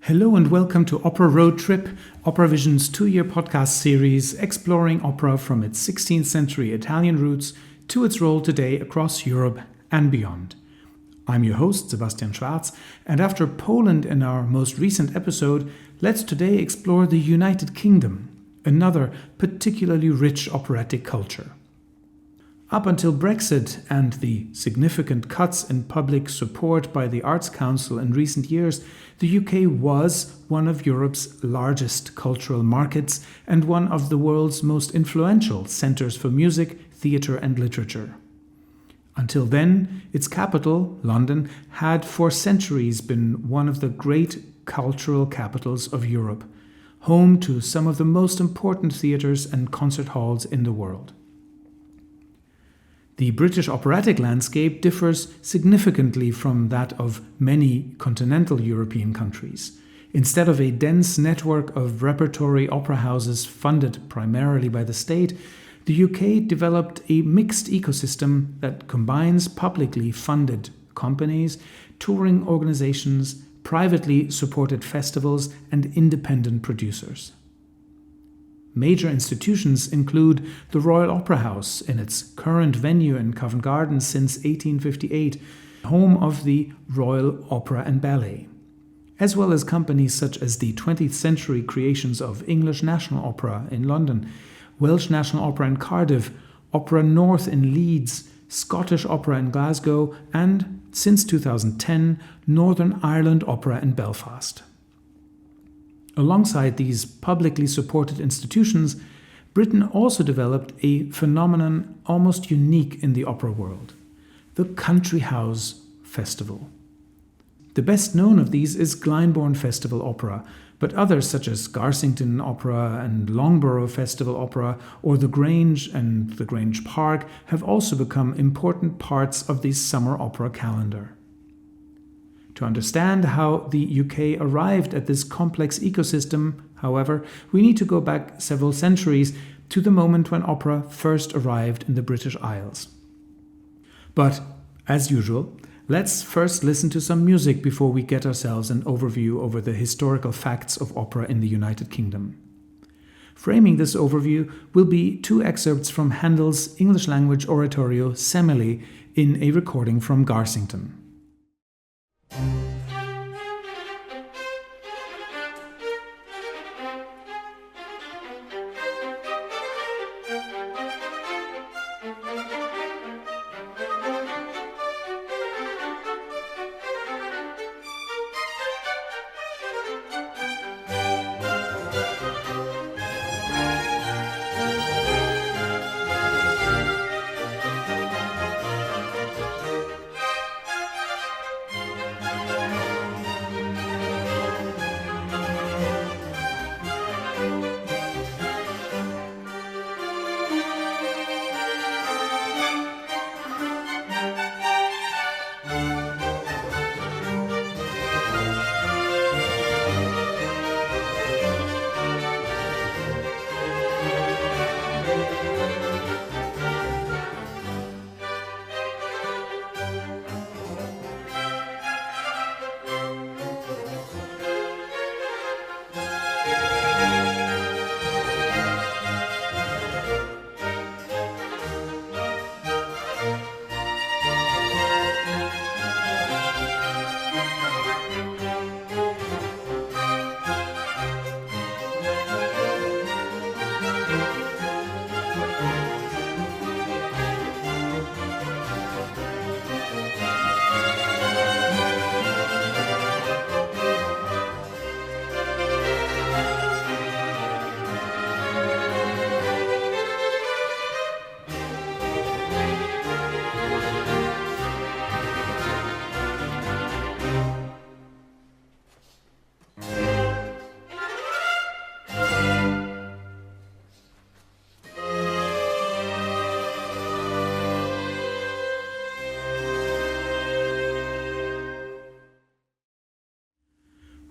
Hello and welcome to Opera Road Trip, Operavision's 2-year podcast series exploring opera from its 16th century Italian roots to its role today across Europe and beyond. I'm your host, Sebastian Schwarz, and after Poland in our most recent episode, let's today explore the United Kingdom, another particularly rich operatic culture. Up until Brexit and the significant cuts in public support by the Arts Council in recent years, the UK was one of Europe's largest cultural markets and one of the world's most influential centres for music, theatre and literature. Until then, its capital, London, had for centuries been one of the great cultural capitals of Europe, home to some of the most important theatres and concert halls in the world. The British operatic landscape differs significantly from that of many continental European countries. Instead of a dense network of repertory opera houses funded primarily by the state, the UK developed a mixed ecosystem that combines publicly funded companies, touring organizations, privately supported festivals, and independent producers. Major institutions include the Royal Opera House in its current venue in Covent Garden since 1858, home of the Royal Opera and Ballet, as well as companies such as the 20th century creations of English National Opera in London, Welsh National Opera in Cardiff, Opera North in Leeds, Scottish Opera in Glasgow, and, since 2010, Northern Ireland Opera in Belfast. Alongside these publicly supported institutions, Britain also developed a phenomenon almost unique in the opera world: the Country House Festival. The best known of these is Glyndebourne Festival Opera, but others such as Garsington Opera and Loughborough Festival Opera or the Grange and the Grange Park have also become important parts of the summer opera calendar. To understand how the UK arrived at this complex ecosystem, however, we need to go back several centuries to the moment when opera first arrived in the British Isles. But, as usual, let's first listen to some music before we get ourselves an overview over the historical facts of opera in the United Kingdom. Framing this overview will be 2 excerpts from Handel's English-language oratorio Semele in a recording from Garsington.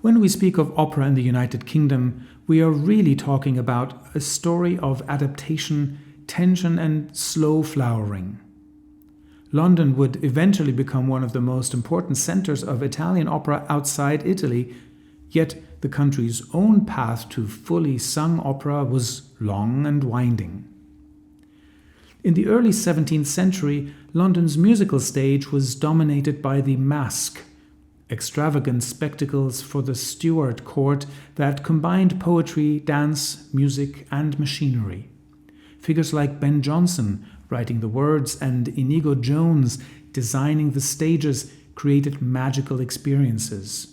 When we speak of opera in the United Kingdom, we are really talking about a story of adaptation, tension, and slow flowering. London would eventually become one of the most important centers of Italian opera outside Italy, Yet the country's own path to fully sung opera was long and winding. In the early 17th century, London's musical stage was dominated by the masque, extravagant spectacles for the Stuart court that combined poetry, dance, music, and machinery. Figures like Ben Jonson, writing the words, and Inigo Jones, designing the stages, created magical experiences,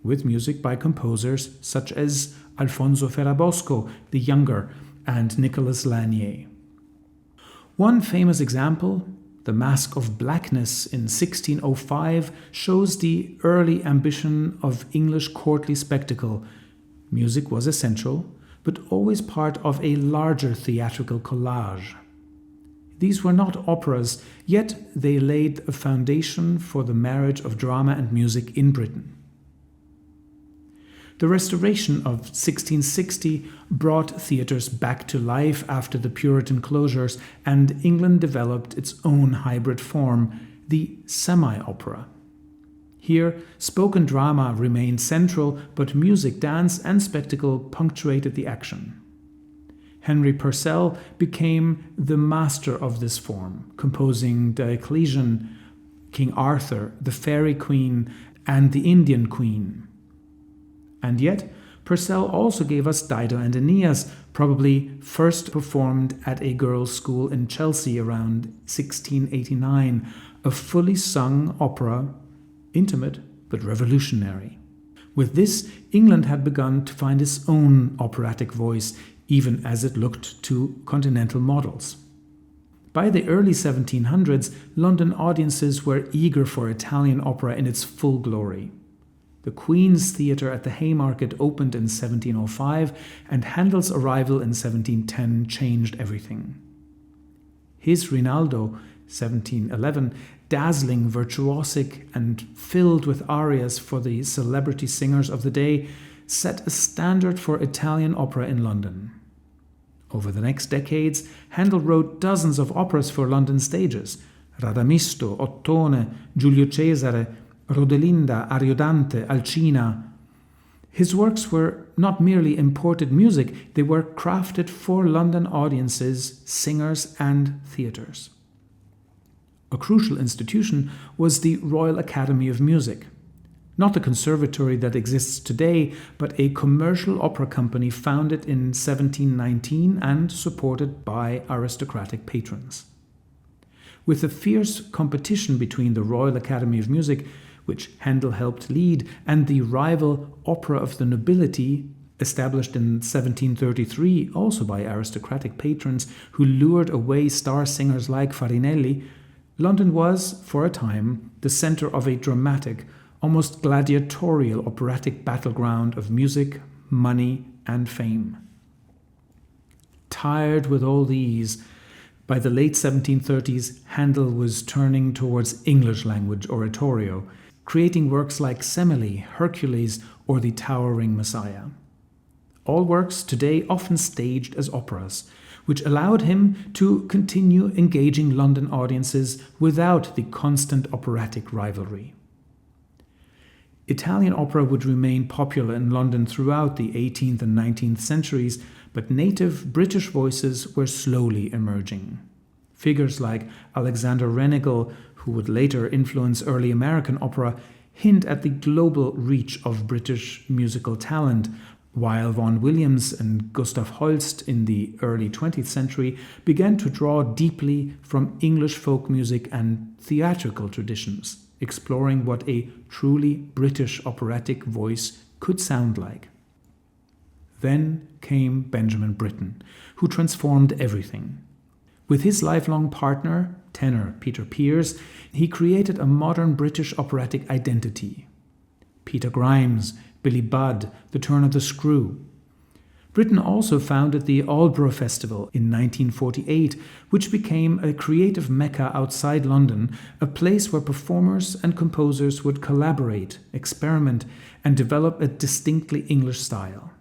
with music by composers such as Alfonso Ferrabosco the Younger and Nicholas Lanier. One famous example, the Masque of Blackness in 1605, shows the early ambition of English courtly spectacle. Music was essential, but always part of a larger theatrical collage. These were not operas, yet they laid a foundation for the marriage of drama and music in Britain. The Restoration of 1660 brought theatres back to life after the Puritan closures, and England developed its own hybrid form, the semi-opera. Here, spoken drama remained central, but music, dance, and spectacle punctuated the action. Henry Purcell became the master of this form, composing Diocletian, King Arthur, the Fairy Queen, and the Indian Queen. And yet, Purcell also gave us Dido and Aeneas, probably first performed at a girls' school in Chelsea around 1689, a fully sung opera, intimate but revolutionary. With this, England had begun to find its own operatic voice, even as it looked to continental models. By the early 1700s, London audiences were eager for Italian opera in its full glory. The Queen's Theatre at the Haymarket opened in 1705, and Handel's arrival in 1710 changed everything. His Rinaldo, 1711, dazzling, virtuosic, and filled with arias for the celebrity singers of the day, set a standard for Italian opera in London. Over the next decades, Handel wrote dozens of operas for London stages: Radamisto, Ottone, Giulio Cesare, Rodelinda, Ariodante, Alcina. His works were not merely imported music, they were crafted for London audiences, singers, and theatres. A crucial institution was the Royal Academy of Music. Not the conservatory that exists today, but a commercial opera company founded in 1719 and supported by aristocratic patrons. With a fierce competition between the Royal Academy of Music, which Handel helped lead, and the rival Opera of the Nobility, established in 1733 also by aristocratic patrons who lured away star singers like Farinelli, London was, for a time, the centre of a dramatic, almost gladiatorial operatic battleground of music, money, and fame. Tired with all these, by the late 1730s, Handel was turning towards English language oratorio, creating works like Semele, Hercules, or The Towering Messiah. All works today often staged as operas, which allowed him to continue engaging London audiences without the constant operatic rivalry. Italian opera would remain popular in London throughout the 18th and 19th centuries, but native British voices were slowly emerging. Figures like Alexander Renegal, who would later influence early American opera, hint at the global reach of British musical talent, while Vaughan Williams and Gustav Holst in the early 20th century began to draw deeply from English folk music and theatrical traditions, exploring what a truly British operatic voice could sound like. Then came Benjamin Britten, who transformed everything. With his lifelong partner, tenor Peter Pears, he created a modern British operatic identity. Peter Grimes, Billy Budd, The Turn of the Screw. Britten also founded the Aldborough Festival in 1948, which became a creative mecca outside London, a place where performers and composers would collaborate, experiment, and develop a distinctly English style.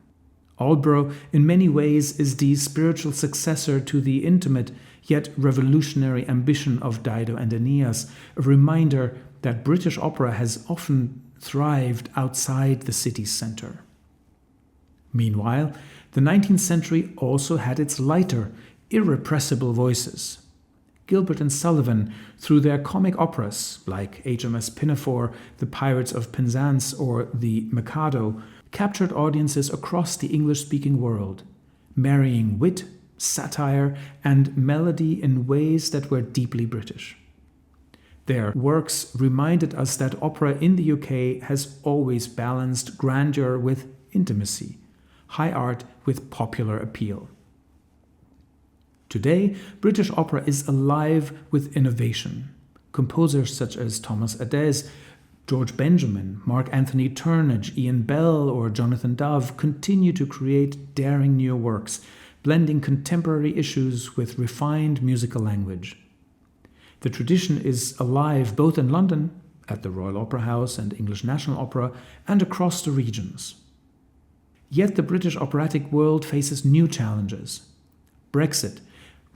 Aldborough, in many ways, is the spiritual successor to the intimate yet revolutionary ambition of Dido and Aeneas, a reminder that British opera has often thrived outside the city's center. Meanwhile, the 19th century also had its lighter, irrepressible voices. Gilbert and Sullivan, through their comic operas like HMS Pinafore, The Pirates of Penzance, or The Mikado, captured audiences across the English-speaking world, marrying wit, satire, and melody in ways that were deeply British. Their works reminded us that opera in the UK has always balanced grandeur with intimacy, high art with popular appeal. Today, British opera is alive with innovation. Composers such as Thomas Adès, George Benjamin, Mark Anthony Turnage, Ian Bell, or Jonathan Dove continue to create daring new works, blending contemporary issues with refined musical language. The tradition is alive both in London, at the Royal Opera House and English National Opera, and across the regions. Yet the British operatic world faces new challenges. Brexit,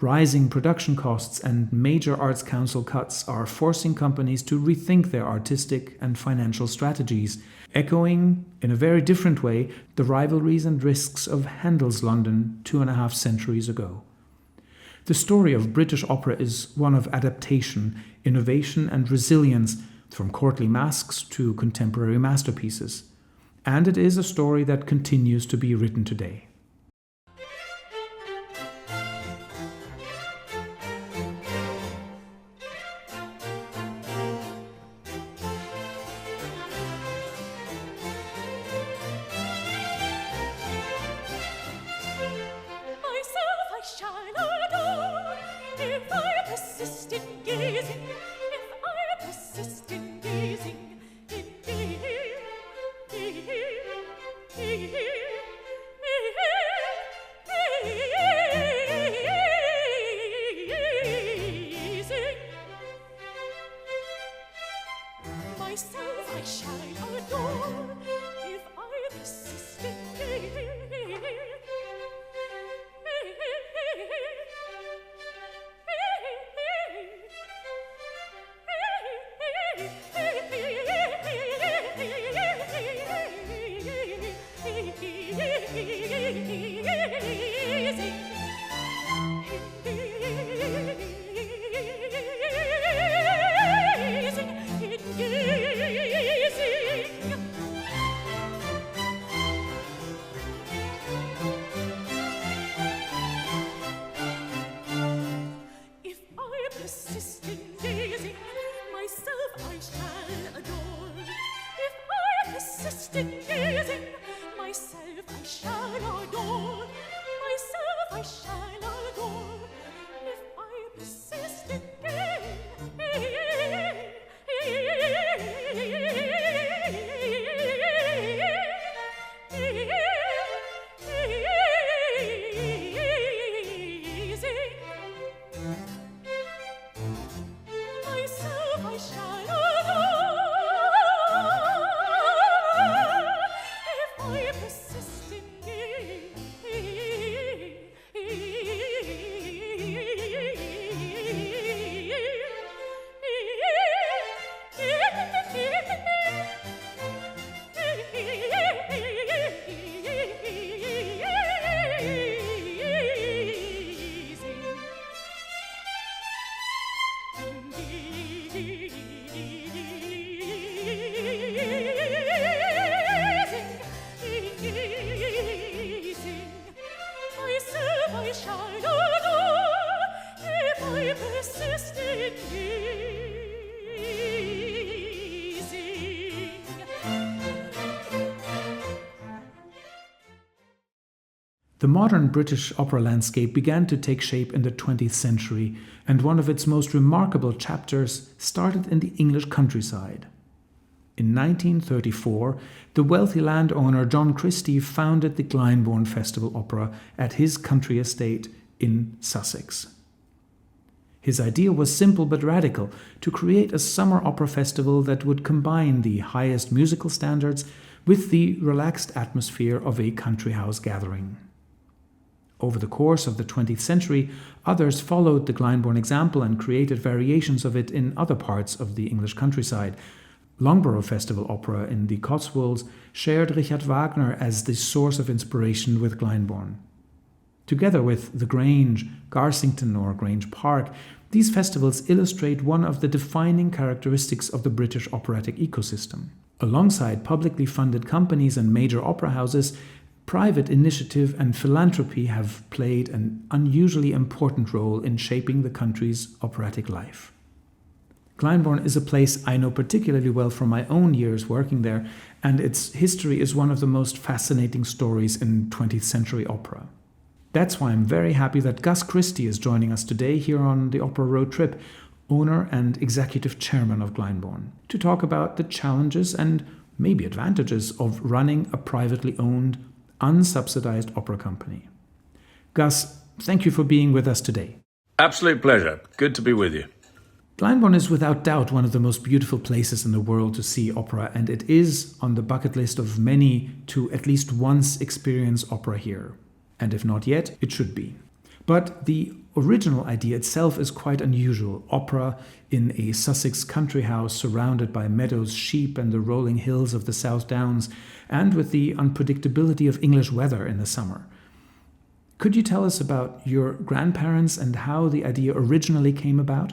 rising production costs, and major Arts Council cuts are forcing companies to rethink their artistic and financial strategies, echoing, in a very different way, the rivalries and risks of Handel's London 2.5 centuries ago. The story of British opera is one of adaptation, innovation, and resilience, from courtly masques to contemporary masterpieces. And it is a story that continues to be written today. The modern British opera landscape began to take shape in the 20th century, and one of its most remarkable chapters started in the English countryside. In 1934, the wealthy landowner John Christie founded the Glyndebourne Festival Opera at his country estate in Sussex. His idea was simple but radical: to create a summer opera festival that would combine the highest musical standards with the relaxed atmosphere of a country house gathering. Over the course of the 20th century, others followed the Glyndebourne example and created variations of it in other parts of the English countryside. Loughborough Festival Opera in the Cotswolds shared Richard Wagner as the source of inspiration with Glyndebourne. Together with The Grange, Garsington or Grange Park, these festivals illustrate one of the defining characteristics of the British operatic ecosystem. Alongside publicly funded companies and major opera houses, private initiative and philanthropy have played an unusually important role in shaping the country's operatic life. Glyndebourne is a place I know particularly well from my own years working there, and its history is one of the most fascinating stories in 20th century opera. That's why I'm very happy that Gus Christie is joining us today here on the Opera Road Trip, owner and executive chairman of Glyndebourne, to talk about the challenges and maybe advantages of running a privately owned, unsubsidized opera company. Gus, thank you for being with us today. Absolute pleasure. Good to be with you. Glyndebourne is without doubt one of the most beautiful places in the world to see opera, and it is on the bucket list of many to at least once experience opera here. And if not yet, it should be. But the original idea itself is quite unusual. Opera in a Sussex country house surrounded by meadows, sheep and the rolling hills of the South Downs, and with the unpredictability of English weather in the summer. Could you tell us about your grandparents and how the idea originally came about?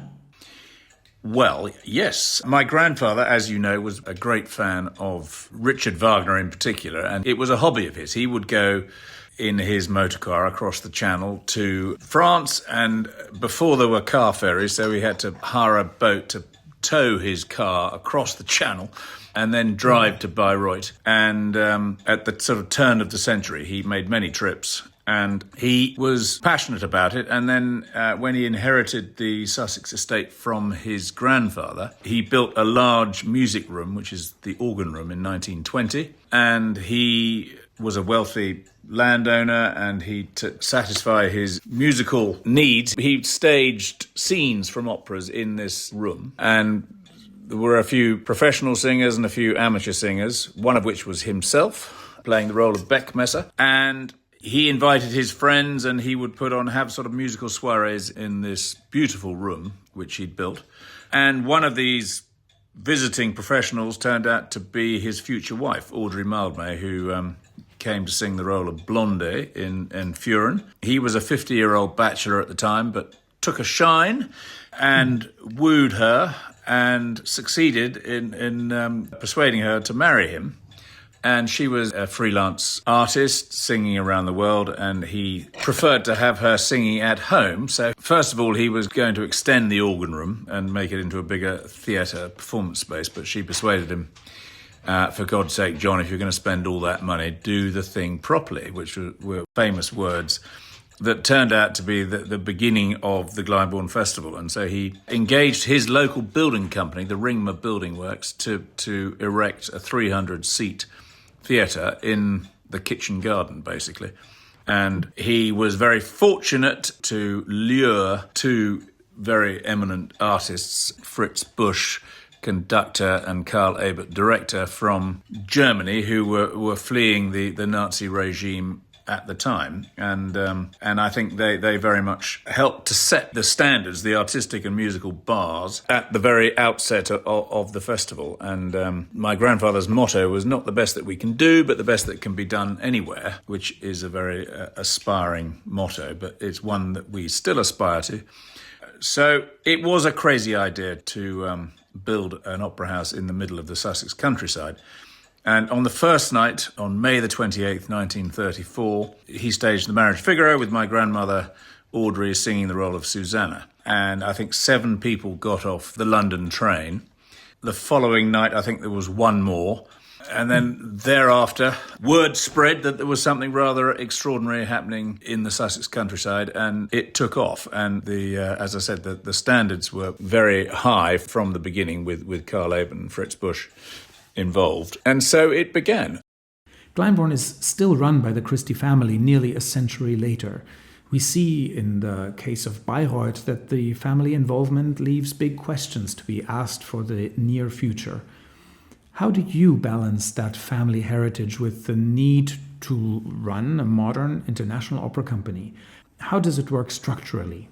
Well, yes. My grandfather, as you know, was a great fan of Richard Wagner in particular, and it was a hobby of his. He would go in his motor car across the channel to France, and before there were car ferries, so he had to hire a boat to tow his car across the channel and then drive to Bayreuth. And at the sort of turn of the century, he made many trips. And he was passionate about it. And then when he inherited the Sussex estate from his grandfather, he built a large music room, which is the organ room, in 1920. And he was a wealthy landowner, and to satisfy his musical needs, he staged scenes from operas in this room. And there were a few professional singers and a few amateur singers, one of which was himself, playing the role of Beckmesser. And he invited his friends, and he would have sort of musical soirees in this beautiful room, which he'd built. And one of these visiting professionals turned out to be his future wife, Audrey Mildmay, who came to sing the role of Blonde in Furen. He was a 50-year-old bachelor at the time, but took a shine and wooed her and succeeded in persuading her to marry him. And she was a freelance artist singing around the world, and he preferred to have her singing at home. So first of all, he was going to extend the organ room and make it into a bigger theatre performance space, but she persuaded him, for God's sake, John, if you're going to spend all that money, do the thing properly, which were famous words that turned out to be the beginning of the Glyndebourne Festival. And so he engaged his local building company, the Ringmer Building Works, to erect a 300-seat theatre in the kitchen garden, basically. And he was very fortunate to lure two very eminent artists, Fritz Busch, conductor, and Karl Ebert, director, from Germany, who were fleeing the Nazi regime at the time. And I think they very much helped to set the standards, the artistic and musical bars, at the very outset of the festival. And my grandfather's motto was not the best that we can do, but the best that can be done anywhere, which is a very aspiring motto, but it's one that we still aspire to. So it was a crazy idea to build an opera house in the middle of the Sussex countryside. And on the first night, on May the 28th, 1934, he staged The Marriage Figaro with my grandmother, Audrey, singing the role of Susanna. And I think 7 people got off the London train. The following night, I think there was one more. And then thereafter, word spread that there was something rather extraordinary happening in the Sussex countryside, and it took off. And as I said, the standards were very high from the beginning with Karl Ebert and Fritz Busch involved. And so it began. Glyndebourne is still run by the Christie family nearly a century later. We see in the case of Bayreuth that the family involvement leaves big questions to be asked for the near future. How did you balance that family heritage with the need to run a modern international opera company? How does it work structurally?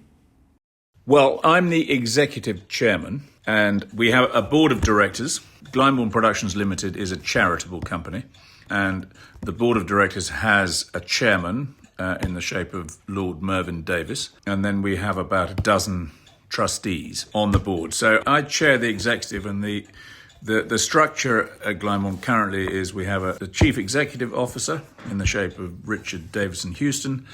Well, I'm the executive chairman, and we have a board of directors. Glyndebourne Productions Limited is a charitable company, and the board of directors has a chairman in the shape of Lord Mervyn Davis, and then we have about a dozen trustees on the board. So I chair the executive, and the structure at Glyndebourne currently is we have a chief executive officer in the shape of Richard Davison Houston,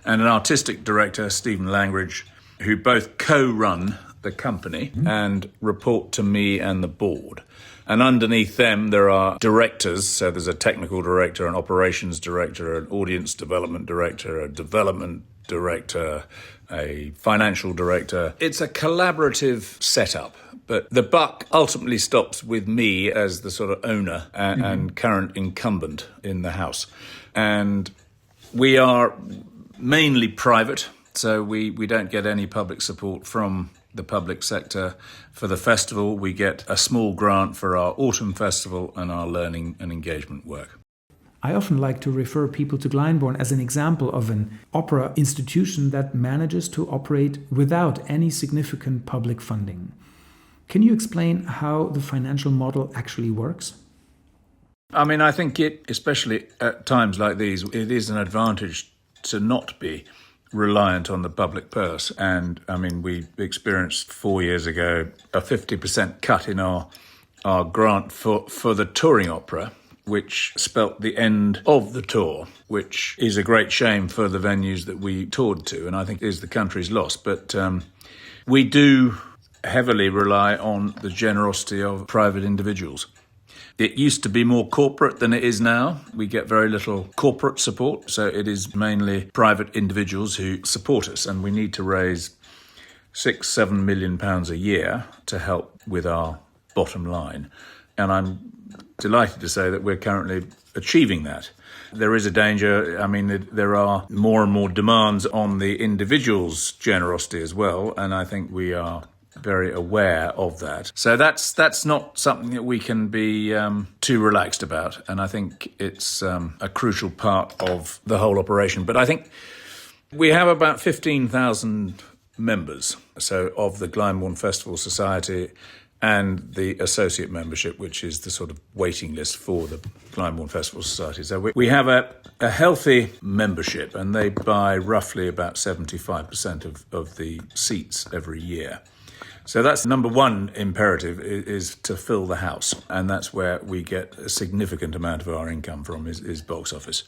and an artistic director, Stephen Langridge, who both co-run the company and report to me and the board. And underneath them, there are directors. So there's a technical director, an operations director, an audience development director, a development director, a financial director. It's a collaborative setup, but the buck ultimately stops with me as the sort of owner and current incumbent in the house. And we are mainly private, so we don't get any public support from the public sector. For the festival, we get a small grant for our autumn festival and our learning and engagement work. I often like to refer people to Glyndebourne as an example of an opera institution that manages to operate without any significant public funding. Can you explain how the financial model actually works? I mean, I think especially at times like these, it is an advantage to not be reliant on the public purse. And I mean, we experienced 4 years ago a 50% cut in our grant for the touring opera, which spelt the end of the tour, which is a great shame for the venues that we toured to, and I think is the country's loss. But we do heavily rely on the generosity of private individuals. It used to be more corporate than it is now. We get very little corporate support, so it is mainly private individuals who support us, and we need to raise £6-7 million a year to help with our bottom line. And I'm delighted to say that we're currently achieving that. There is a danger. I mean, there are more and more demands on the individual's generosity as well, and I think we are very aware of that. So that's not something that we can be too relaxed about, and I think it's a crucial part of the whole operation. But I think we have about 15,000 members, so of the Glyndebourne Festival Society and the associate membership, which is the sort of waiting list for the Glyndebourne Festival Society. So we have a healthy membership, and they buy roughly about 75% of the seats every year. So that's number one imperative, is to fill the house. And that's where we get a significant amount of our income from, is box office.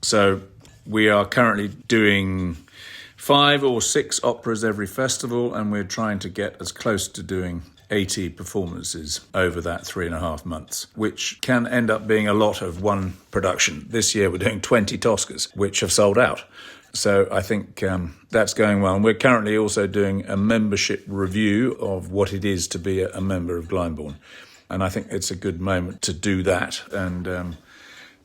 So we are currently doing 5 or 6 operas every festival, and we're trying to get as close to doing 80 performances over that 3.5 months, which can end up being a lot of one production. This year we're doing 20 Toscas, which have sold out. So I think that's going well. And we're currently also doing a membership review of what it is to be a member of Glyndebourne. And I think it's a good moment to do that and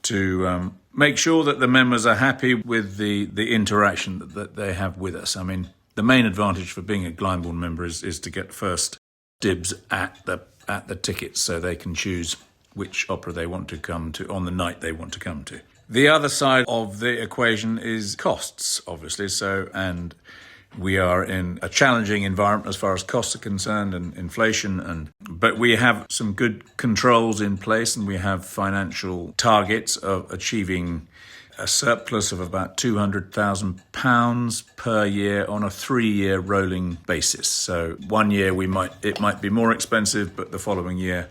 to make sure that the members are happy with the interaction that they have with us. I mean, the main advantage for being a Glyndebourne member is to get first dibs at the tickets, so they can choose which opera they want to come to on the night they want to come to. The other side of the equation is costs, obviously. And we are in a challenging environment as far as costs are concerned and inflation. But we have some good controls in place, and we have financial targets of achieving a surplus of about £200,000 per year on a 3-year rolling basis. So 1 year it might be more expensive, but the following year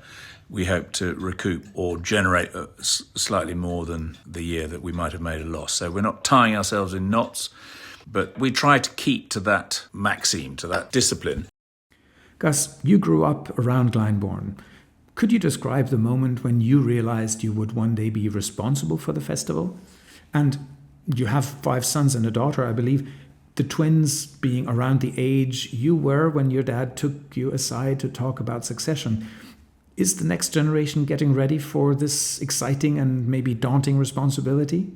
we hope to recoup or generate slightly more than the year that we might have made a loss. So we're not tying ourselves in knots, but we try to keep to that maxim, to that discipline. Gus, you grew up around Glyndebourne. Could you describe the moment when you realized you would one day be responsible for the festival? And you have 5 sons and a daughter, I believe. The twins being around the age you were when your dad took you aside to talk about succession. Is the next generation getting ready for this exciting and maybe daunting responsibility?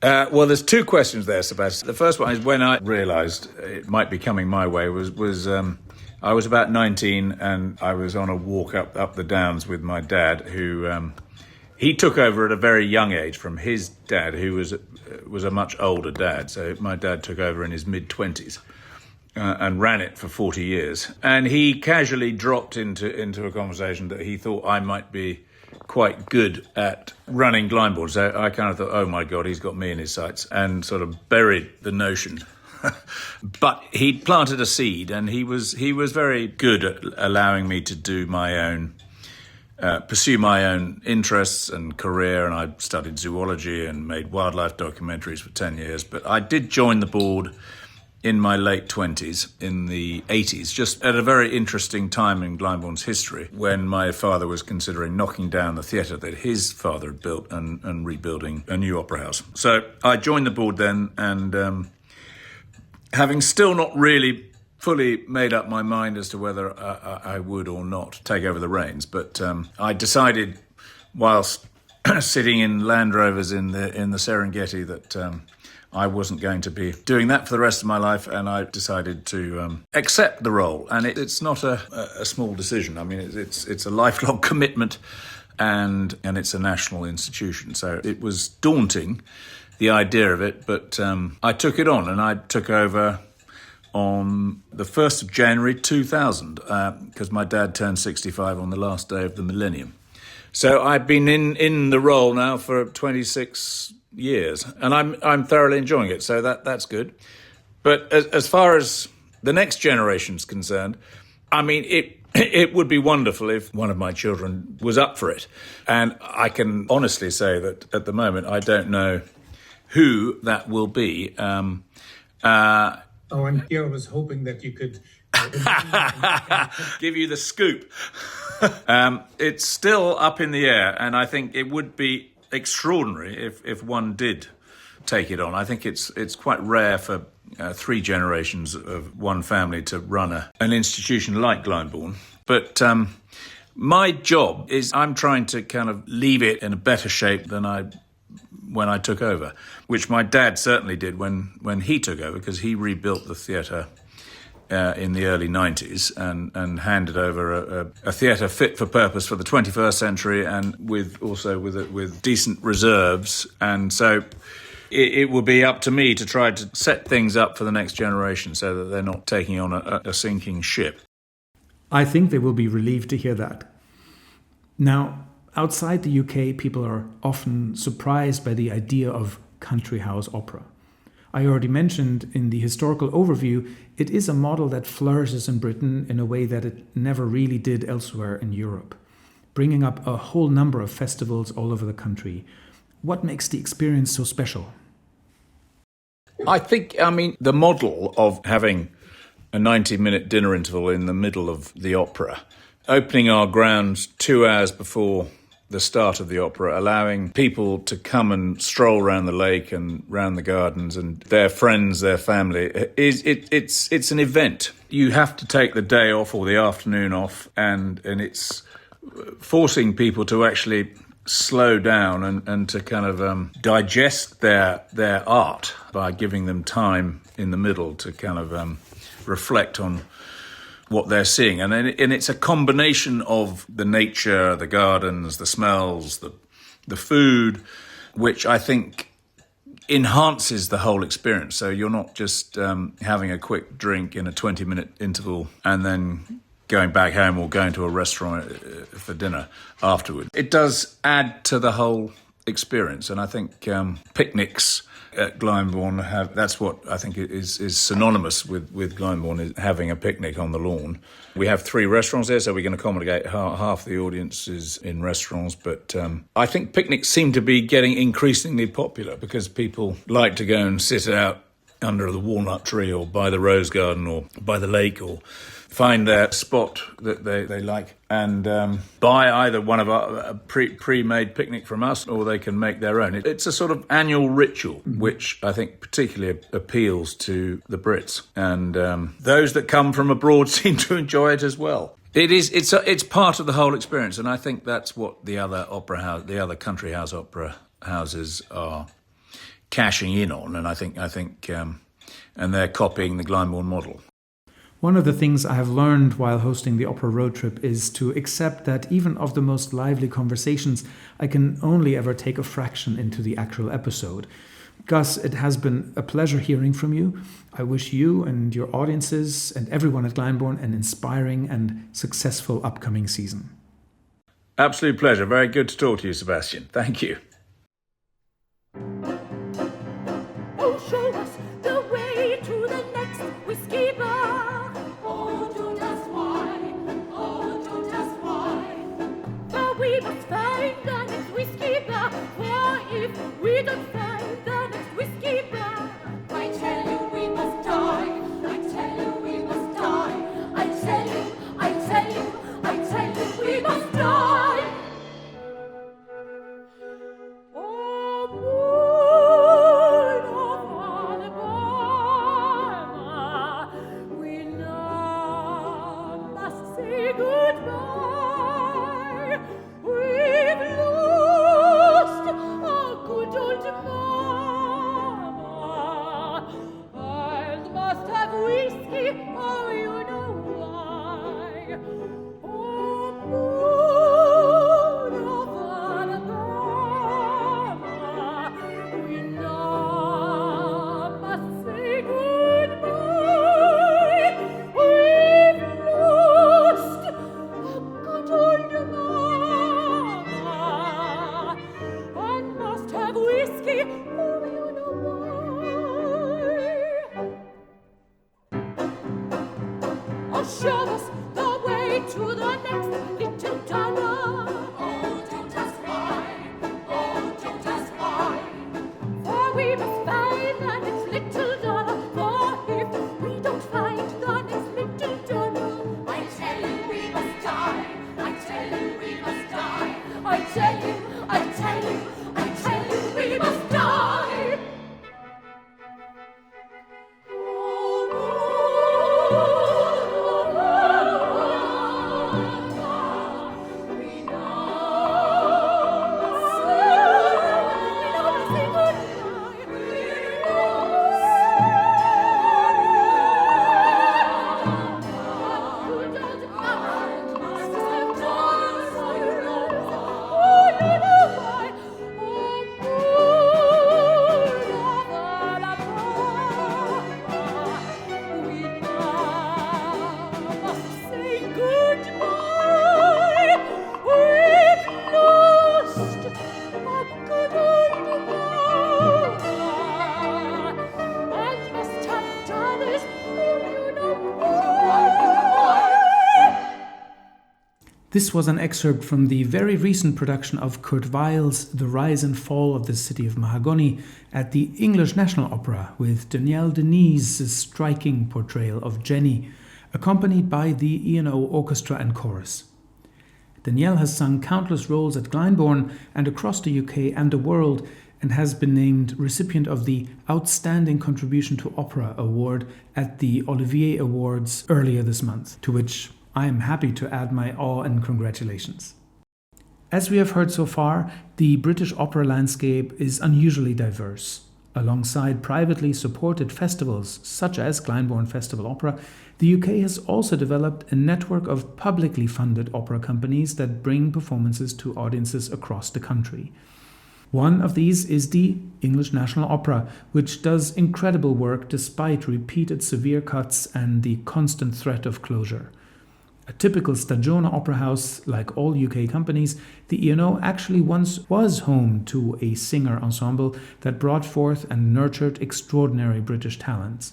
Well, there's 2 questions there, Sebastian. The first one is when I realised it might be coming my way was I was about 19 and I was on a walk up the downs with my dad, who he took over at a very young age from his dad, who was a much older dad. So my dad took over in his mid-20s. and ran it for 40 years. And he casually dropped into a conversation that he thought I might be quite good at running Glyndebourne. So I kind of thought, oh my God, he's got me in his sights, and sort of buried the notion. But he'd planted a seed, and he was very good at allowing me to do my own, pursue my own interests and career. And I studied zoology and made wildlife documentaries for 10 years. But I did join the board in my late 20s, in the 80s, just at a very interesting time in Glyndebourne's history, when my father was considering knocking down the theatre that his father had built and rebuilding a new opera house. So I joined the board then, and having still not really fully made up my mind as to whether I would or not take over the reins, but I decided, whilst sitting in Land Rovers in the Serengeti, that I wasn't going to be doing that for the rest of my life, and I decided to accept the role. And it's not a small decision. I mean, it's a lifelong commitment, and it's a national institution. So it was daunting, the idea of it, but I took it on, and I took over on the 1st of January 2000, because my dad turned 65 on the last day of the millennium. So I've been in the role now for 26 years, and I'm thoroughly enjoying it, so that's good. But as far as the next generation's concerned, I mean, it would be wonderful if one of my children was up for it. And I can honestly say that at the moment I don't know who that will be. And here I was hoping that you could give you the scoop. It's still up in the air, and I think it would be extraordinary if one did take it on. I think it's quite rare for 3 generations of one family to run an institution like Glyndebourne. But my job is I'm trying to kind of leave it in a better shape than when I took over, which my dad certainly did when he took over, because he rebuilt the theatre in the early 90s and handed over a theatre fit for purpose for the 21st century, and with decent reserves. And so it will be up to me to try to set things up for the next generation so that they're not taking on a sinking ship. I think they will be relieved to hear that. Now, outside the UK, people are often surprised by the idea of country house opera. I already mentioned in the historical overview, it is a model that flourishes in Britain in a way that it never really did elsewhere in Europe, bringing up a whole number of festivals all over the country. What makes the experience so special? I think, the model of having a 90-minute dinner interval in the middle of the opera, opening our grounds 2 hours before the start of the opera, allowing people to come and stroll around the lake and round the gardens, and their friends, their family, it's an event. You have to take the day off or the afternoon off, and it's forcing people to actually slow down and to kind of digest their art by giving them time in the middle to kind of reflect on what they're seeing. And it's a combination of the nature, the gardens, the smells, the food, which I think enhances the whole experience. So you're not just having a quick drink in a 20-minute interval and then going back home or going to a restaurant for dinner afterward. It does add to the whole experience. And I think picnics at Glyndebourne that's what I think is synonymous with Glyndebourne, is having a picnic on the lawn. We have 3 restaurants there, so we can accommodate half the audiences in restaurants. But I think picnics seem to be getting increasingly popular because people like to go and sit out under the walnut tree or by the rose garden or by the lake, or find their spot that they like and buy either one of our pre-made picnic from us, or they can make their own. It's a sort of annual ritual, which I think particularly appeals to the Brits. And those that come from abroad seem to enjoy it as well. It's part of the whole experience, and I think that's what the other country house opera houses are cashing in on, and I think and they're copying the Glyndebourne model. One of the things I have learned while hosting the opera road trip is to accept that even of the most lively conversations, I can only ever take a fraction into the actual episode. Gus, it has been a pleasure hearing from you. I wish you and your audiences and everyone at Glyndebourne an inspiring and successful upcoming season. Absolute pleasure. Very good to talk to you, Sebastian. Thank you. Oh, show us the way to the next whiskey bar. Oh, don't ask why. Oh, don't ask why. For we must find the next whiskey bar. For if we don't find the next whiskey bar, I tell you we must die. I tell you we must die. I tell you, I tell you, I tell you we must die. This was an excerpt from the very recent production of Kurt Weill's The Rise and Fall of the City of Mahagony at the English National Opera, with Danielle Denis's striking portrayal of Jenny, accompanied by the E&O Orchestra and Chorus. Danielle has sung countless roles at Glyndebourne and across the UK and the world, and has been named recipient of the Outstanding Contribution to Opera Award at the Olivier Awards earlier this month, to which I am happy to add my awe and congratulations. As we have heard so far, the British opera landscape is unusually diverse. Alongside privately supported festivals such as Glyndebourne Festival Opera, the UK has also developed a network of publicly funded opera companies that bring performances to audiences across the country. One of these is the English National Opera, which does incredible work despite repeated severe cuts and the constant threat of closure. A typical Stagione opera house, like all UK companies, the E&O actually once was home to a singer ensemble that brought forth and nurtured extraordinary British talents.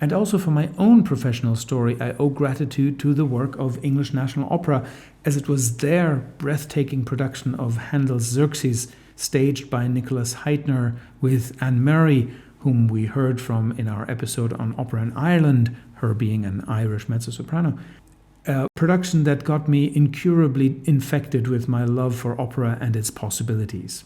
And also for my own professional story, I owe gratitude to the work of English National Opera, as it was their breathtaking production of Handel's Xerxes, staged by Nicholas Heitner with Anne Murray, whom we heard from in our episode on opera in Ireland, her being an Irish mezzo-soprano. A production that got me incurably infected with my love for opera and its possibilities.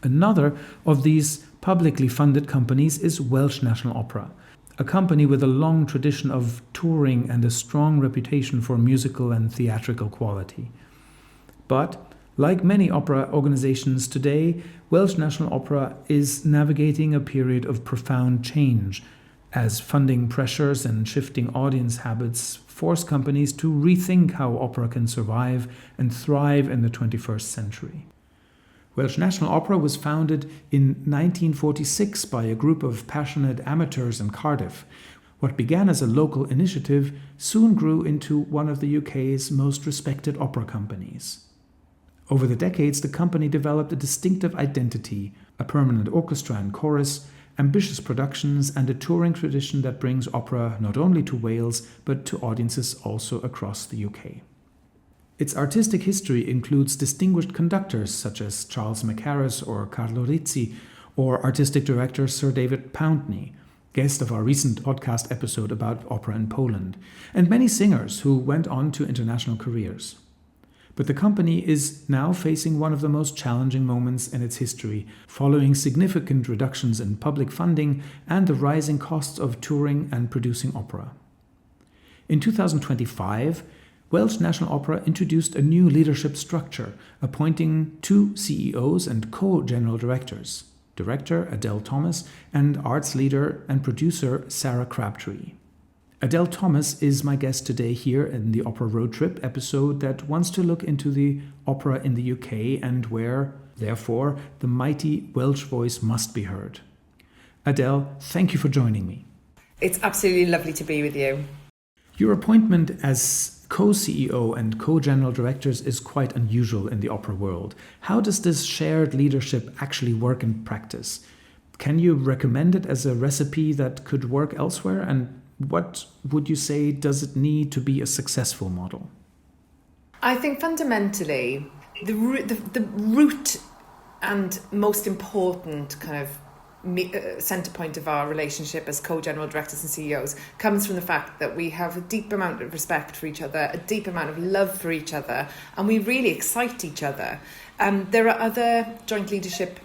Another of these publicly funded companies is Welsh National Opera, a company with a long tradition of touring and a strong reputation for musical and theatrical quality. But, like many opera organizations today, Welsh National Opera is navigating a period of profound change, as funding pressures and shifting audience habits force companies to rethink how opera can survive and thrive in the 21st century. Welsh National Opera was founded in 1946 by a group of passionate amateurs in Cardiff. What began as a local initiative soon grew into one of the UK's most respected opera companies. Over the decades, the company developed a distinctive identity, a permanent orchestra and chorus, ambitious productions, and a touring tradition that brings opera not only to Wales, but to audiences also across the UK. Its artistic history includes distinguished conductors such as Charles Mackerras or Carlo Rizzi, or artistic director Sir David Pountney, guest of our recent podcast episode about opera in Poland, and many singers who went on to international careers. But the company is now facing one of the most challenging moments in its history, following significant reductions in public funding and the rising costs of touring and producing opera. In 2025, Welsh National Opera introduced a new leadership structure, appointing 2 CEOs and co-general directors, director Adele Thomas and arts leader and producer Sarah Crabtree. Adele Thomas is my guest today here in the Opera Road Trip episode that wants to look into the opera in the UK and where, therefore, the mighty Welsh voice must be heard. Adele, thank you for joining me. It's absolutely lovely to be with you. Your appointment as co-CEO and co-general directors is quite unusual in the opera world. How does this shared leadership actually work in practice? Can you recommend it as a recipe that could work elsewhere? And what would you say does it need to be a successful model? I think fundamentally the root and most important kind of centre point of our relationship as co-general directors and CEOs comes from the fact that we have a deep amount of respect for each other, a deep amount of love for each other, and we really excite each other. There are other joint leadership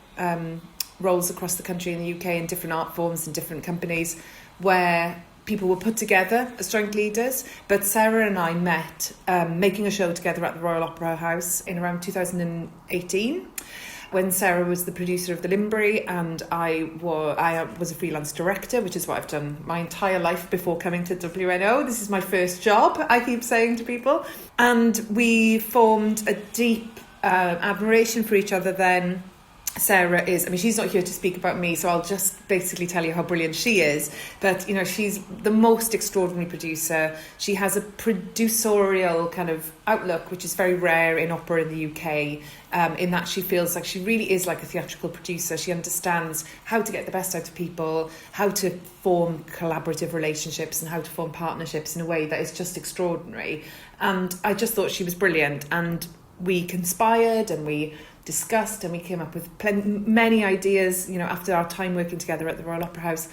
roles across the country in the UK in different art forms and different companies where people were put together as joint leaders, but Sarah and I met making a show together at the Royal Opera House in around 2018. When Sarah was the producer of the Limbury and I was a freelance director, which is what I've done my entire life before coming to WNO. This is my first job, I keep saying to people. And we formed a deep admiration for each other then. Sarah is, she's not here to speak about me, so I'll just basically tell you how brilliant she is. But, she's the most extraordinary producer. She has a producerial kind of outlook, which is very rare in opera in the UK, in that she feels like she really is like a theatrical producer. She understands how to get the best out of people, how to form collaborative relationships and how to form partnerships in a way that is just extraordinary. And I just thought she was brilliant. And we conspired and we discussed and we came up with many ideas, after our time working together at the Royal Opera House.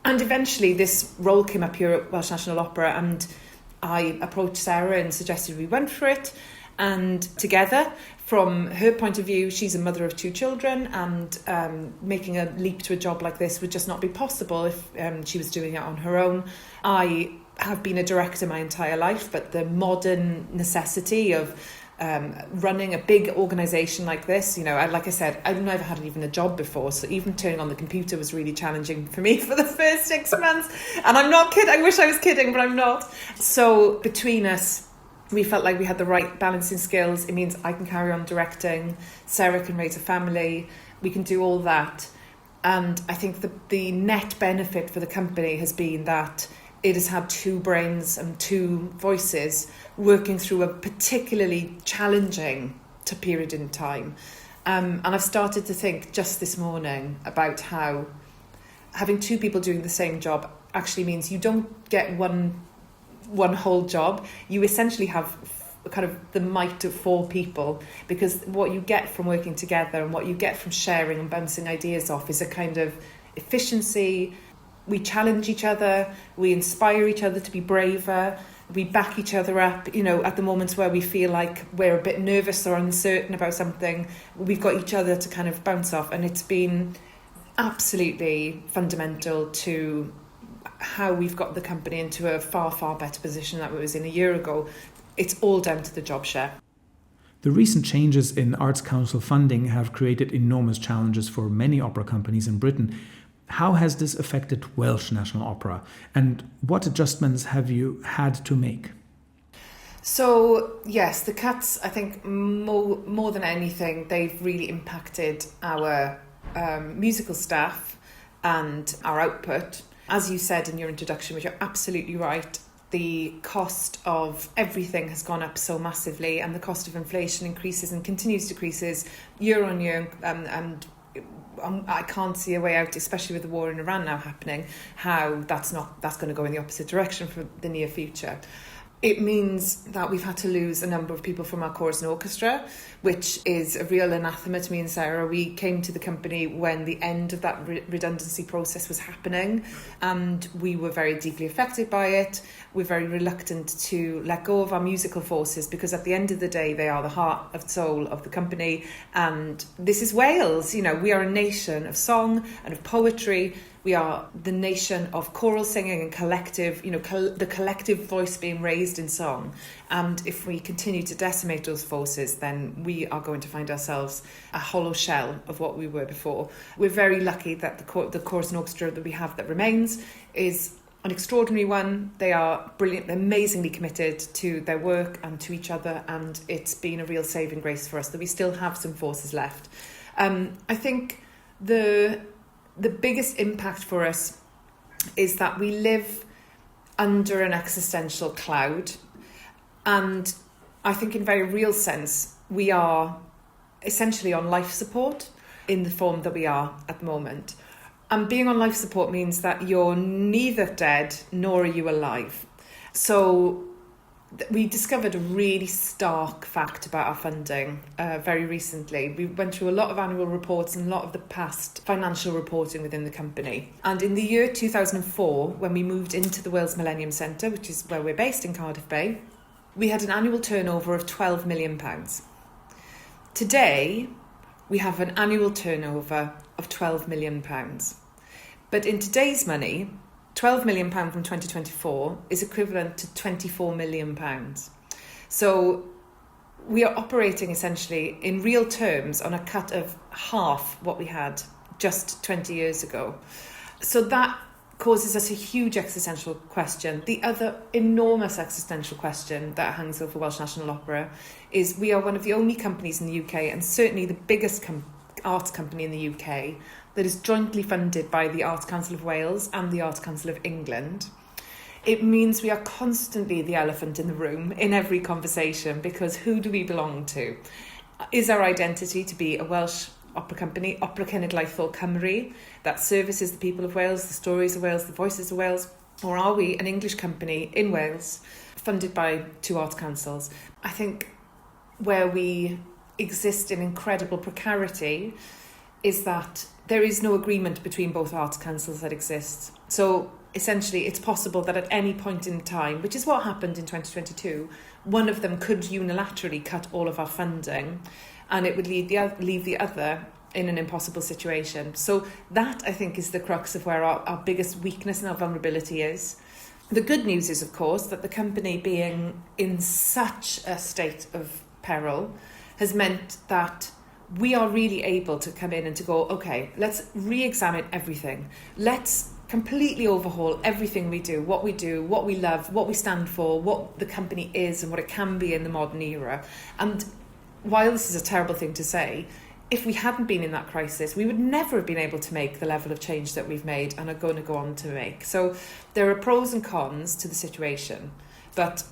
And eventually this role came up here at Welsh National Opera and I approached Sarah and suggested we went for it. And together, from her point of view, she's a mother of 2 children and making a leap to a job like this would just not be possible if she was doing it on her own. I have been a director my entire life, but the modern necessity of running a big organisation like this, like I said, I've never had even a job before, so even turning on the computer was really challenging for me for the first 6 months. And I'm not kidding, I wish I was kidding, but I'm not. So between us, we felt like we had the right balancing skills. It means I can carry on directing, Sarah can raise a family, we can do all that. And I think the net benefit for the company has been that it has had 2 brains and 2 voices working through a particularly challenging period in time. And I've started to think just this morning about how having 2 people doing the same job actually means you don't get one whole job. You essentially have kind of the might of 4 people, because what you get from working together and what you get from sharing and bouncing ideas off is a kind of efficiency. We challenge each other, we inspire each other to be braver, we back each other up, at the moments where we feel like we're a bit nervous or uncertain about something, we've got each other to kind of bounce off. And it's been absolutely fundamental to how we've got the company into a far, far better position than it was in a year ago. It's all down to the job share. The recent changes in Arts Council funding have created enormous challenges for many opera companies in Britain. How has this affected Welsh National Opera, and what adjustments have you had to make? So, yes, the cuts, I think, more than anything, they've really impacted our musical staff and our output. As you said in your introduction, which you're absolutely right, the cost of everything has gone up so massively, and the cost of inflation increases and continues to decreases year on year, and I can't see a way out, especially with the war in Iran now happening, how that's going to go in the opposite direction for the near future. It means that we've had to lose a number of people from our chorus and orchestra, which is a real anathema to me and Sarah. We came to the company when the end of that redundancy process was happening, and we were very deeply affected by it. We're very reluctant to let go of our musical forces, because at the end of the day, they are the heart and soul of the company. And this is Wales. You know, we are a nation of song and of poetry. We are the nation of choral singing and collective, the collective voice being raised in song. And if we continue to decimate those forces, then we are going to find ourselves a hollow shell of what we were before. We're very lucky that the chorus and orchestra that we have that remains is an extraordinary one. They are brilliant, amazingly committed to their work and to each other. And it's been a real saving grace for us that we still have some forces left. I think the biggest impact for us is that we live under an existential cloud. And I think in a very real sense, we are essentially on life support in the form that we are at the moment. And being on life support means that you're neither dead nor are you alive. So we discovered a really stark fact about our funding very recently. We went through a lot of annual reports and a lot of the past financial reporting within the company. And in the year 2004, when we moved into the Wales Millennium Centre, which is where we're based in Cardiff Bay, we had an annual turnover of £12 million. Today, we have an annual turnover of £12 million. But in today's money, £12 million from 2024 is equivalent to £24 million. So we are operating essentially in real terms on a cut of half what we had just 20 years ago. So that causes us a huge existential question. The other enormous existential question that hangs over Welsh National Opera is we are one of the only companies in the UK, and certainly the biggest arts company in the UK, that is jointly funded by the Arts Council of Wales and the Arts Council of England. It means we are constantly the elephant in the room in every conversation, because who do we belong to? Is our identity to be a Welsh opera company, Opera Cenedlaethol Cymru, that services the people of Wales, the stories of Wales, the voices of Wales, or are we an English company in Wales funded by two arts councils? I think where we exist in incredible precarity is that there is no agreement between both arts councils that exists. So essentially it's possible that at any point in time, which is what happened in 2022, one of them could unilaterally cut all of our funding, and it would leave the other in an impossible situation. So that, I think, is the crux of where our biggest weakness and our vulnerability is. The good news is, of course, that the company being in such a state of peril has meant that we are really able to come in and to go, okay, let's re-examine everything. Let's completely overhaul everything we do, what we love, what we stand for, what the company is and what it can be in the modern era. And while this is a terrible thing to say, if we hadn't been in that crisis, we would never have been able to make the level of change that we've made and are going to go on to make. So there are pros and cons to the situation, but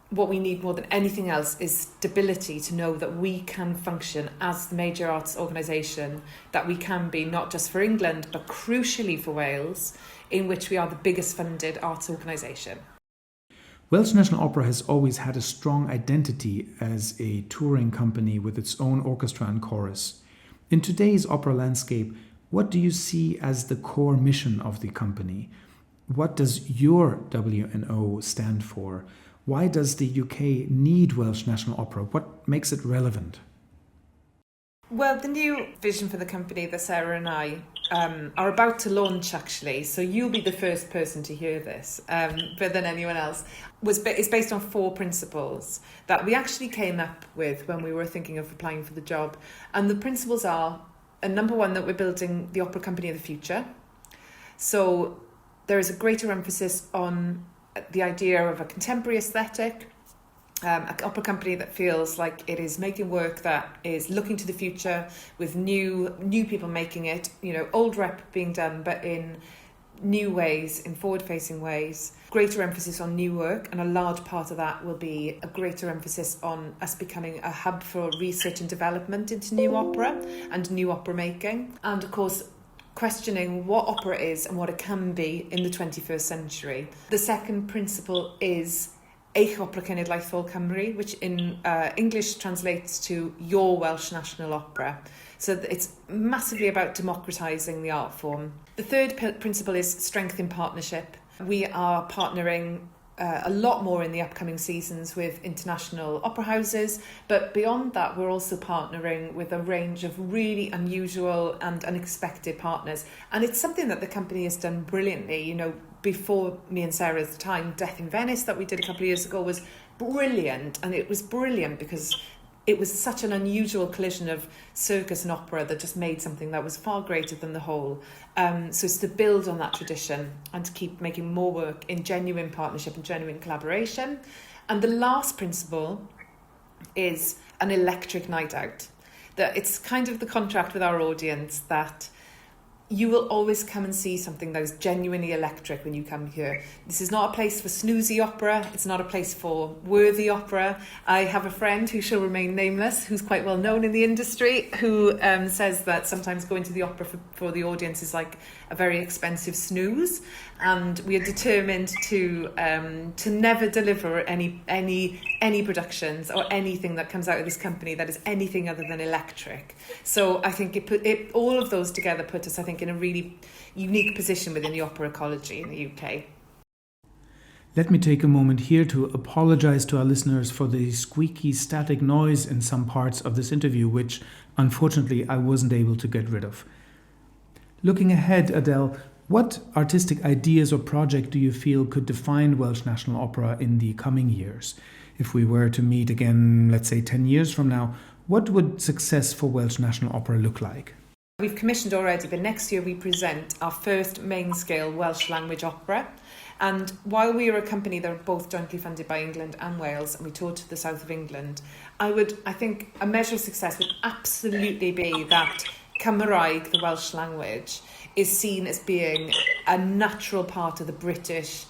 what we need more than anything else is stability, to know that we can function as the major arts organisation that we can be, not just for England, but crucially for Wales, in which we are the biggest funded arts organisation. Welsh National Opera has always had a strong identity as a touring company with its own orchestra and chorus. In today's opera landscape, what do you see as the core mission of the company? What does your W&O stand for? Why does the UK need Welsh National Opera? What makes it relevant? Well, the new vision for the company that Sarah and I are about to launch, actually, so you'll be the first person to hear this, but than anyone else, is based on 4 principles that we actually came up with when we were thinking of applying for the job. And the principles are, number 1, that we're building the opera company of the future. So there is a greater emphasis on the idea of a contemporary aesthetic, an opera company that feels like it is making work that is looking to the future with new people making it, old rep being done, but in new ways, in forward-facing ways, greater emphasis on new work, and a large part of that will be a greater emphasis on us becoming a hub for research and development into new opera and new opera making, and of course questioning what opera is and what it can be in the 21st century. The second principle is Eich Opera Cenedlaethol Cymru, which in English translates to Your Welsh National Opera. So it's massively about democratising the art form. The third principle is strength in partnership. We are partnering a lot more in the upcoming seasons with international opera houses, but beyond that we're also partnering with a range of really unusual and unexpected partners, and it's something that the company has done brilliantly. Before me and Sarah's time, Death in Venice that we did a couple of years ago was brilliant, and it was brilliant because it was such an unusual collision of circus and opera that just made something that was far greater than the whole. So it's to build on that tradition and to keep making more work in genuine partnership and genuine collaboration. And the last principle is an electric night out. That it's kind of the contract with our audience that you will always come and see something that is genuinely electric when you come here. This is not a place for snoozy opera. It's not a place for worthy opera. I have a friend who shall remain nameless, who's quite well known in the industry, who says that sometimes going to the opera for the audience is like a very expensive snooze. And we are determined to never deliver any productions or anything that comes out of this company that is anything other than electric. So I think all of those together put us, I think, in a really unique position within the opera ecology in the UK. Let me take a moment here to apologize to our listeners for the squeaky static noise in some parts of this interview, which unfortunately I wasn't able to get rid of. Looking ahead, Adele, what artistic ideas or project do you feel could define Welsh National Opera in the coming years? If we were to meet again, let's say 10 years from now, what would success for Welsh National Opera look like? We've commissioned already, but next year we present our first main-scale Welsh language opera. And while we are a company that are both jointly funded by England and Wales, and we tour to the south of England, I think a measure of success would absolutely be that Cymraeg, the Welsh language, is seen as being a natural part of the British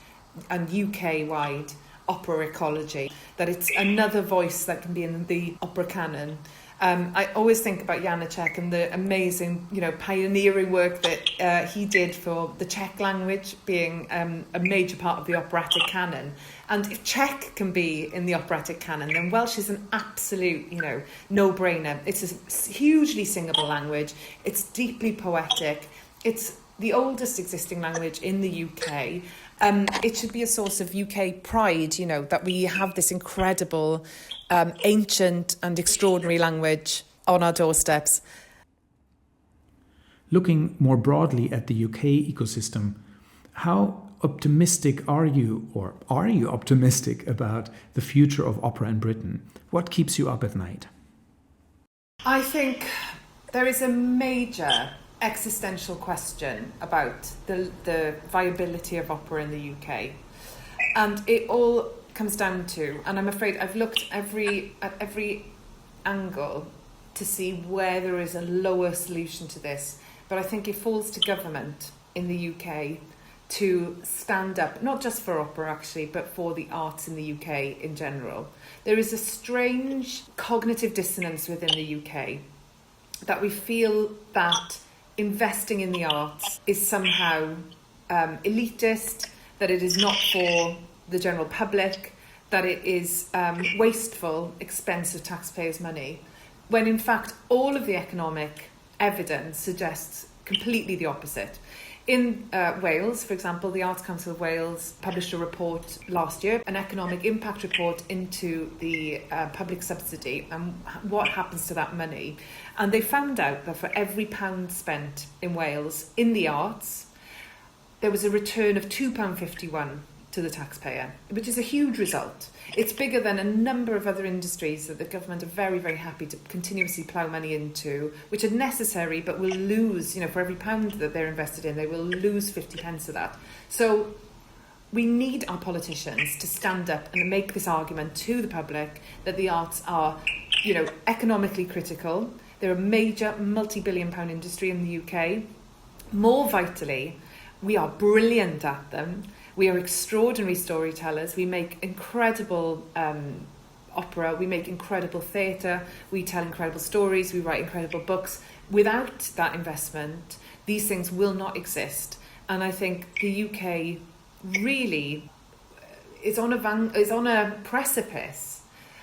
and UK-wide opera ecology, that it's another voice that can be in the opera canon. I always think about Janáček and the amazing, pioneering work that he did for the Czech language being a major part of the operatic canon. And if Czech can be in the operatic canon, then Welsh is an absolute, no-brainer. It's a hugely singable language. It's deeply poetic. It's the oldest existing language in the UK. It should be a source of UK pride, that we have this incredible, ancient and extraordinary language on our doorsteps. Looking more broadly at the UK ecosystem, how optimistic are you, or are you optimistic about the future of opera in Britain? What keeps you up at night? I think there is a major existential question about the viability of opera in the UK, and it all comes down to, and I'm afraid I've looked at every angle to see where there is a lower solution to this, but I think it falls to government in the UK to stand up, not just for opera actually, but for the arts in the UK in general. There is a strange cognitive dissonance within the UK that we feel that investing in the arts is somehow elitist, that it is not for the general public, that it is wasteful, expense of taxpayers' money, when in fact all of the economic evidence suggests completely the opposite. In Wales, for example, the Arts Council of Wales published a report last year, an economic impact report into the public subsidy and what happens to that money. And they found out that for every £1 spent in Wales in the arts, there was a return of £2.51 to the taxpayer, which is a huge result. It's bigger than a number of other industries that the government are very, very happy to continuously plough money into, which are necessary but will lose, for every £1 that they're invested in, they will lose 50 pence of that. So we need our politicians to stand up and make this argument to the public that the arts are, economically critical. They're a major multi-billion-pound industry in the UK. More vitally, we are brilliant at them. We are extraordinary storytellers. We make incredible opera. We make incredible theatre. We tell incredible stories. We write incredible books. Without that investment, these things will not exist. And I think the UK really is on a precipice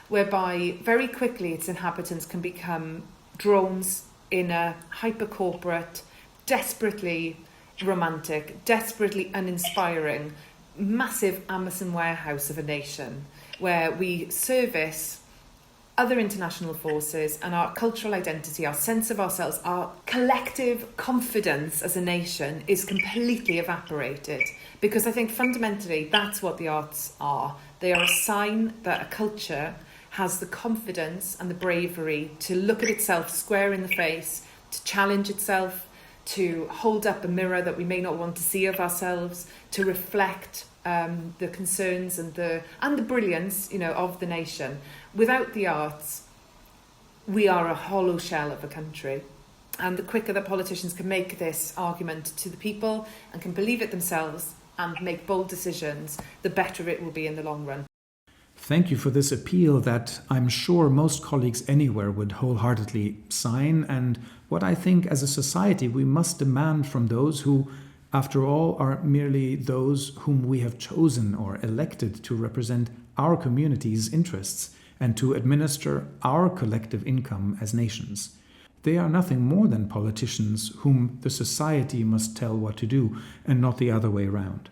whereby very quickly its inhabitants can become drones in a hyper-corporate, desperately romantic, desperately uninspiring, massive Amazon warehouse of a nation where we service other international forces, and our cultural identity, our sense of ourselves, our collective confidence as a nation is completely evaporated. Because I think fundamentally that's what the arts are. They are a sign that a culture has the confidence and the bravery to look at itself square in the face, to challenge itself, to hold up a mirror that we may not want to see of ourselves, to reflect the concerns and the brilliance, of the nation. Without the arts, we are a hollow shell of a country. And the quicker that politicians can make this argument to the people and can believe it themselves and make bold decisions, the better it will be in the long run. Thank you for this appeal that I'm sure most colleagues anywhere would wholeheartedly sign, and what I think as a society we must demand from those who, after all, are merely those whom we have chosen or elected to represent our community's interests and to administer our collective income as nations. They are nothing more than politicians whom the society must tell what to do, and not the other way around.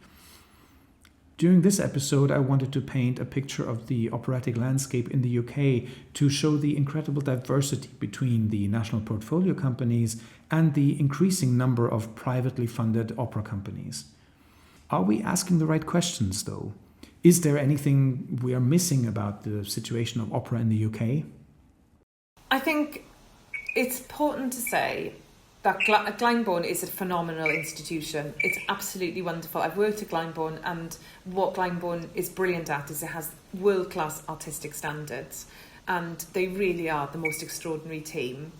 During this episode, I wanted to paint a picture of the operatic landscape in the UK to show the incredible diversity between the national portfolio companies and the increasing number of privately funded opera companies. Are we asking the right questions, though? Is there anything we are missing about the situation of opera in the UK? I think it's important to say that Glyndebourne is a phenomenal institution. It's absolutely wonderful. I've worked at Glyndebourne, and what Glyndebourne is brilliant at is it has world-class artistic standards, and they really are the most extraordinary team.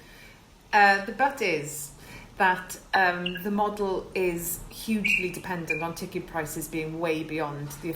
The but is that the model is hugely dependent on ticket prices being way beyond the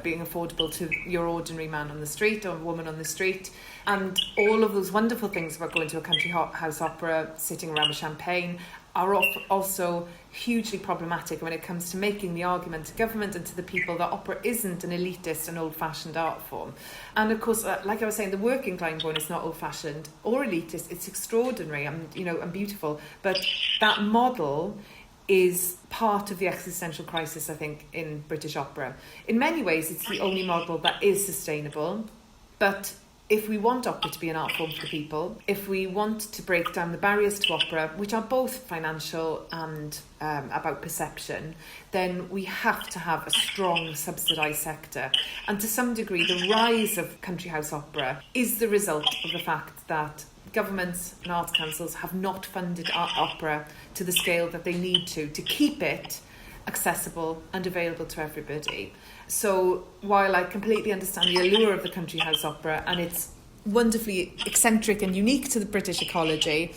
being affordable to your ordinary man on the street or woman on the street. And all of those wonderful things about going to a country house opera, sitting around with champagne, are also hugely problematic when it comes to making the argument to government and to the people that opera isn't an elitist and old-fashioned art form. And of course, like I was saying, the work in Glyndebourne is not old-fashioned or elitist. It's extraordinary and beautiful. But that model is part of the existential crisis, I think, in British opera. In many ways, it's the only model that is sustainable. But if we want opera to be an art form for the people, if we want to break down the barriers to opera, which are both financial and about perception, then we have to have a strong subsidised sector. And to some degree, the rise of country house opera is the result of the fact that governments and arts councils have not funded opera to the scale that they need to keep it accessible and available to everybody. So while I completely understand the allure of the country house opera, and it's wonderfully eccentric and unique to the British ecology,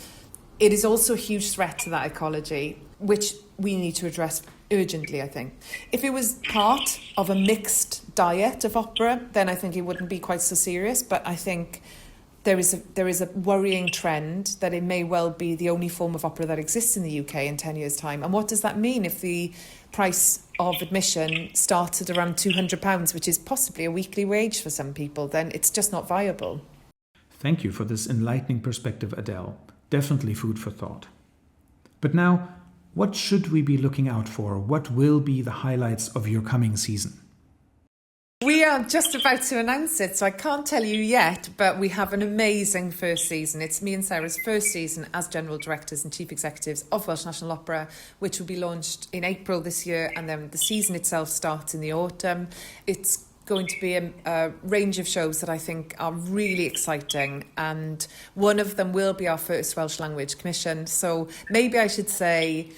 it is also a huge threat to that ecology, which we need to address urgently, I think. If it was part of a mixed diet of opera, then I think it wouldn't be quite so serious, but I think there is a worrying trend that it may well be the only form of opera that exists in the UK in 10 years' time. And what does that mean if the price of admission starts at around £200, which is possibly a weekly wage for some people? Then it's just not viable. Thank you for this enlightening perspective, Adele. Definitely food for thought. But now, what should we be looking out for? What will be the highlights of your coming season? We are just about to announce it, so I can't tell you yet, but we have an amazing first season. It's me and Sarah's first season as General Directors and Chief Executives of Welsh National Opera, which will be launched in April this year, and then the season itself starts in the autumn. It's going to be a range of shows that I think are really exciting, and one of them will be our first Welsh language commission. So maybe I should say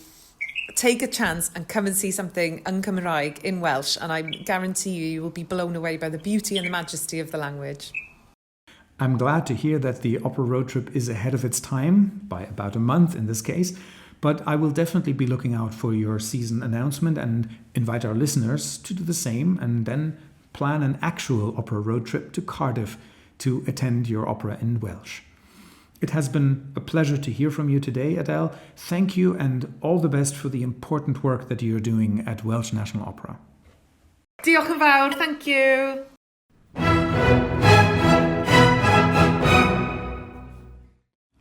take a chance and come and see something yn Cymraeg in Welsh, and I guarantee you will be blown away by the beauty and the majesty of the language. I'm glad to hear that the opera road trip is ahead of its time, by about a month in this case, but I will definitely be looking out for your season announcement and invite our listeners to do the same, and then plan an actual opera road trip to Cardiff to attend your opera in Welsh. It has been a pleasure to hear from you today, Adele. Thank you and all the best for the important work that you're doing at Welsh National Opera. Diolch yn fawr, thank you.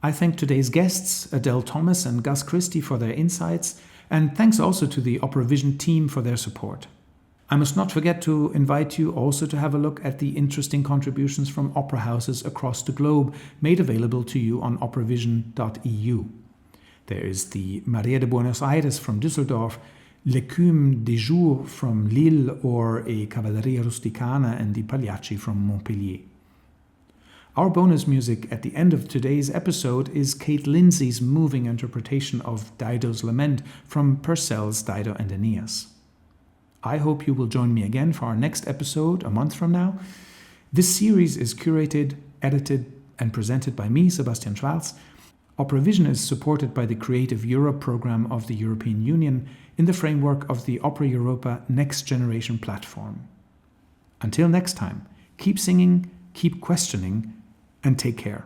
I thank today's guests, Adele Thomas and Christie, for their insights, and thanks also to the Opera Vision team for their support. I must not forget to invite you also to have a look at the interesting contributions from opera houses across the globe made available to you on operavision.eu. There is the Maria de Buenos Aires from Düsseldorf, L'Écume des Jours from Lille, or a Cavalleria Rusticana and the Pagliacci from Montpellier. Our bonus music at the end of today's episode is Kate Lindsay's moving interpretation of Dido's Lament from Purcell's Dido and Aeneas. I hope you will join me again for our next episode a month from now. This series is curated, edited, and presented by me, Sebastian Schwarz. Opera Vision is supported by the Creative Europe program of the European Union in the framework of the Opera Europa Next Generation platform. Until next time, keep singing, keep questioning, and take care.